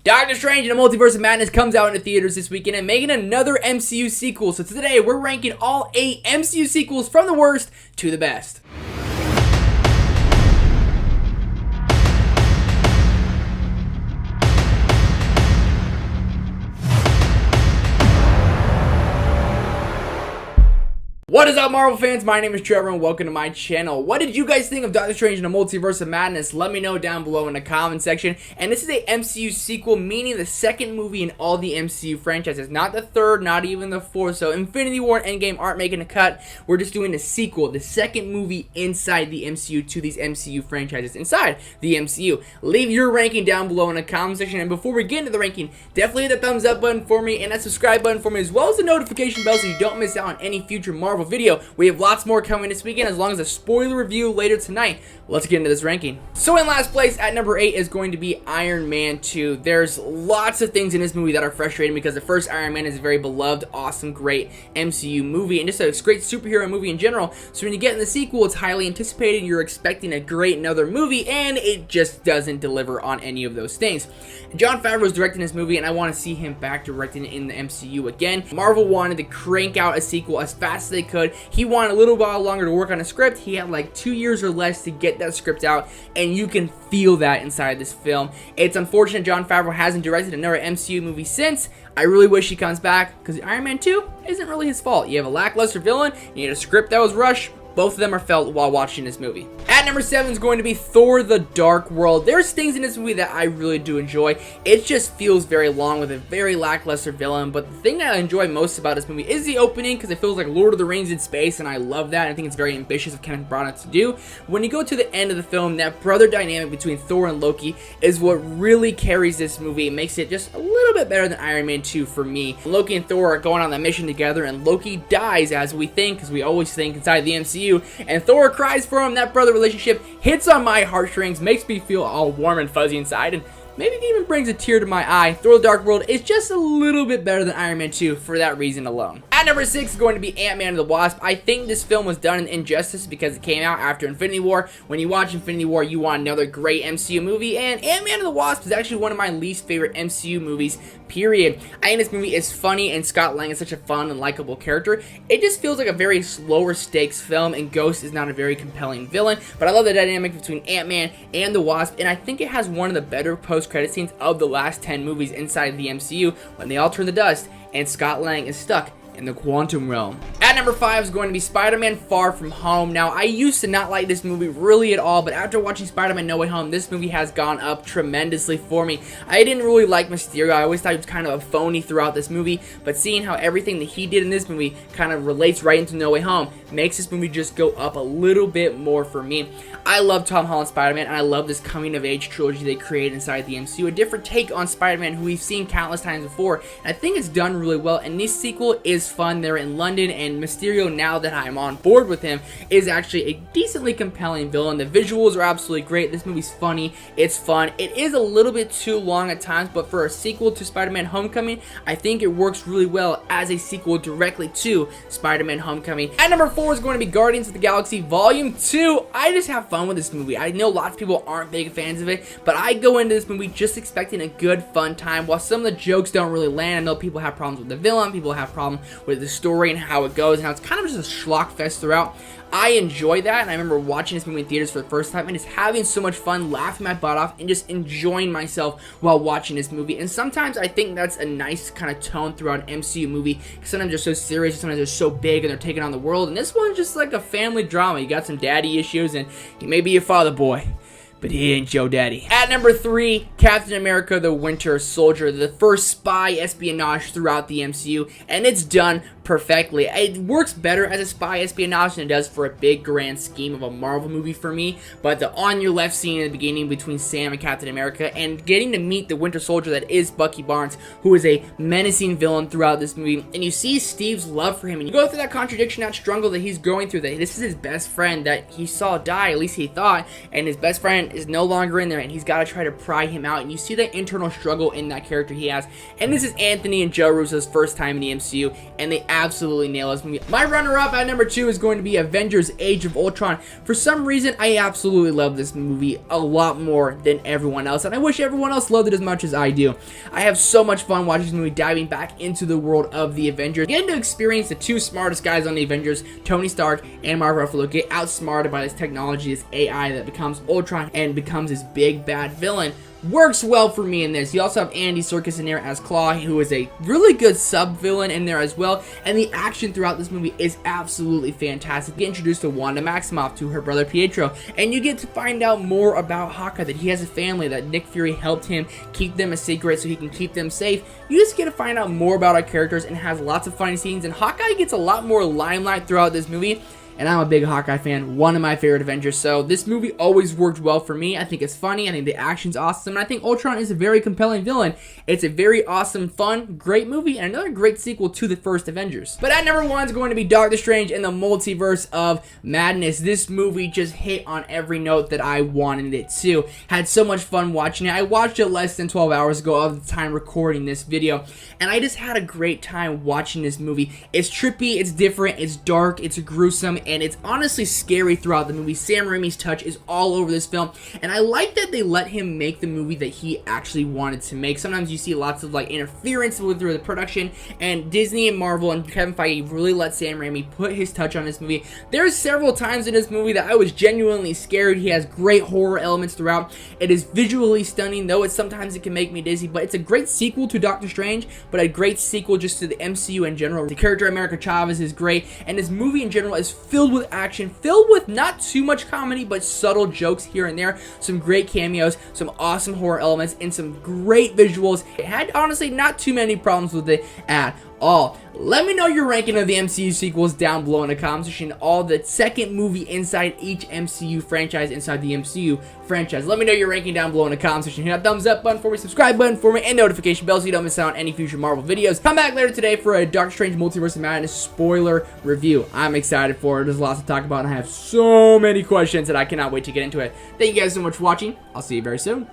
Doctor Strange and the Multiverse of Madness comes out into theaters this weekend and making another MCU sequel. So today we're ranking all 8 MCU sequels from the worst to the best. What is up, Marvel fans? My name is Trevor and welcome to my channel. What did you guys think of Doctor Strange and the Multiverse of Madness? Let me know down below in the comment section. And this is a MCU sequel, meaning the second movie in all the MCU franchises. Not the third, not even the fourth. So Infinity War and Endgame aren't making a cut. We're just doing the sequel, the second movie inside the MCU to these MCU franchises inside the MCU. Leave your ranking down below in the comment section. And before we get into the ranking, definitely hit the thumbs up button for me and that subscribe button for me, as well as the notification bell so you don't miss out on any future Marvel video. We have lots more coming this weekend, as long as a spoiler review later tonight. Let's get into this ranking. So in last place at number 8 is going to be Iron Man 2. There's lots of things in this movie that are frustrating because the first Iron Man is a very beloved, awesome, great MCU movie and just a great superhero movie in general. So when you get in the sequel, it's highly anticipated, you're expecting a great another movie, and it just doesn't deliver on any of those things. Jon Favreau is directing this movie and I want to see him back directing it in the MCU again. Marvel wanted to crank out a sequel as fast as they could. He wanted a little while longer to work on a script. He had like 2 years or less to get that script out, and you can feel that inside this film. It's unfortunate Jon Favreau hasn't directed another MCU movie since. I really wish he comes back, because Iron Man 2 isn't really his fault. You have a lackluster villain, you need a script that was rushed. Both of them are felt while watching this movie. At number 7 is going to be Thor: The Dark World. There's things in this movie that I really do enjoy. It just feels very long with a very lackluster villain, but the thing that I enjoy most about this movie is the opening, because it feels like Lord of the Rings in space, and I love that. I think it's very ambitious of Kenneth Branagh to do. When you go to the end of the film, that brother dynamic between Thor and Loki is what really carries this movie. It makes it just a little bit better than Iron Man 2 for me. Loki and Thor are going on that mission together, and Loki dies, as we think, because we always think inside the MCU. And Thor cries for him. That brother relationship hits on my heartstrings, makes me feel all warm and fuzzy inside, and maybe it even brings a tear to my eye. Thor: The Dark World is just a little bit better than Iron Man 2 for that reason alone. At number 6 is going to be AntMan The Wasp. I think this film was done in injustice because it came out after Infinity War. When you watch Infinity War, you want another great MCU movie, and AntMan The Wasp is actually one of my least favorite MCU movies, period. I think this movie is funny, and Scott Lang is such a fun and likable character. It just feels like a very slower stakes film, and Ghost is not a very compelling villain, but I love the dynamic between Ant-Man and the Wasp, and I think it has one of the better post-credit scenes of the last 10 movies inside the MCU when they all turn to dust and Scott Lang is stuck in the quantum realm. At number 5 is going to be Spider-Man Far From Home. Now, I used to not like this movie really at all, but after watching Spider-Man No Way Home, this movie has gone up tremendously for me. I didn't really like Mysterio. I always thought he was kind of a phony throughout this movie, but seeing how everything that he did in this movie kind of relates right into No Way Home makes this movie just go up a little bit more for me. I love Tom Holland's Spider-Man, and I love this coming-of-age trilogy they created inside the MCU. A different take on Spider-Man, who we've seen countless times before, and I think it's done really well, and this sequel is fun. They're in London, and Mysterio, now that I'm on board with him, is actually a decently compelling villain. The visuals are absolutely great. This movie's funny. It's fun. It is a little bit too long at times, but for a sequel to Spider-Man Homecoming, I think it works really well as a sequel directly to Spider-Man Homecoming. At number 4 is going to be Guardians of the Galaxy Volume 2. I just have fun with this movie. I know lots of people aren't big fans of it, but I go into this movie just expecting a good, fun time. While some of the jokes don't really land, I know people have problems with the villain, people have problems with the story and how it goes, and how it's kind of just a schlock fest throughout. I enjoy that, and I remember watching this movie in theaters for the first time and just having so much fun, laughing my butt off, and just enjoying myself while watching this movie. And sometimes I think that's a nice kind of tone throughout an MCU movie, because sometimes they're so serious, sometimes they're so big, and they're taking on the world, and this one's just like a family drama. You got some daddy issues, and he may be a father boy, but he ain't your daddy. At number 3, Captain America the Winter Soldier, the first spy espionage throughout the MCU, and it's done perfectly. It works better as a spy espionage than it does for a big grand scheme of a Marvel movie for me, but the on your left scene in the beginning between Sam and Captain America, and getting to meet the Winter Soldier that is Bucky Barnes, who is a menacing villain throughout this movie, and you see Steve's love for him, and you go through that contradiction, that struggle that he's going through, that this is his best friend that he saw die, at least he thought, and his best friend is no longer in there, and he's got to try to pry him out, and you see that internal struggle in that character he has. And this is Anthony and Joe Russo's first time in the MCU, and they absolutely nail this movie. My runner-up at number 2 is going to be Avengers Age of Ultron. For some reason, I absolutely love this movie a lot more than everyone else, and I wish everyone else loved it as much as I do. I have so much fun watching this movie, diving back into the world of the Avengers, getting to experience the two smartest guys on the Avengers, Tony Stark and Mark Ruffalo, get outsmarted by this technology, this AI that becomes Ultron and becomes this big bad villain. Works well for me in this. You also have Andy Serkis in there as Claw, who is a really good sub-villain in there as well, and the action throughout this movie is absolutely fantastic. You get introduced to Wanda Maximoff, to her brother Pietro, and you get to find out more about Hawkeye, that he has a family, that Nick Fury helped him keep them a secret so he can keep them safe. You just get to find out more about our characters, and has lots of funny scenes, and Hawkeye gets a lot more limelight throughout this movie. And I'm a big Hawkeye fan, one of my favorite Avengers, so this movie always worked well for me. I think it's funny, I think the action's awesome, and I think Ultron is a very compelling villain. It's a very awesome, fun, great movie, and another great sequel to the first Avengers. But at number 1 is going to be Doctor Strange in the Multiverse of Madness. This movie just hit on every note that I wanted it to. Had so much fun watching it. I watched it less than 12 hours ago of the time recording this video, and I just had a great time watching this movie. It's trippy, it's different, it's dark, it's gruesome, and it's honestly scary throughout the movie. Sam Raimi's touch is all over this film, and I like that they let him make the movie that he actually wanted to make. Sometimes you see lots of like interference with the production, and Disney and Marvel and Kevin Feige really let Sam Raimi put his touch on this movie. There's several times in this movie that I was genuinely scared. He has great horror elements throughout. It is visually stunning, though sometimes it can make me dizzy, but it's a great sequel to Doctor Strange, but a great sequel just to the MCU in general. The character America Chavez is great, and this movie in general is filled with action, filled with not too much comedy, but subtle jokes here and there, some great cameos, some awesome horror elements, and some great visuals. It had honestly not too many problems with it at all. Let me know your ranking of the MCU sequels down below in the comment section. All the second movie inside each MCU franchise, inside the MCU franchise. Let me know your ranking down below in the comment section. Hit that thumbs up button for me, subscribe button for me, and notification bell so you don't miss out on any future Marvel videos. Come back later today for a Doctor Strange Multiverse of Madness spoiler review. I'm excited for it. There's lots to talk about, and I have so many questions that I cannot wait to get into it. Thank you guys so much for watching. I'll see you very soon.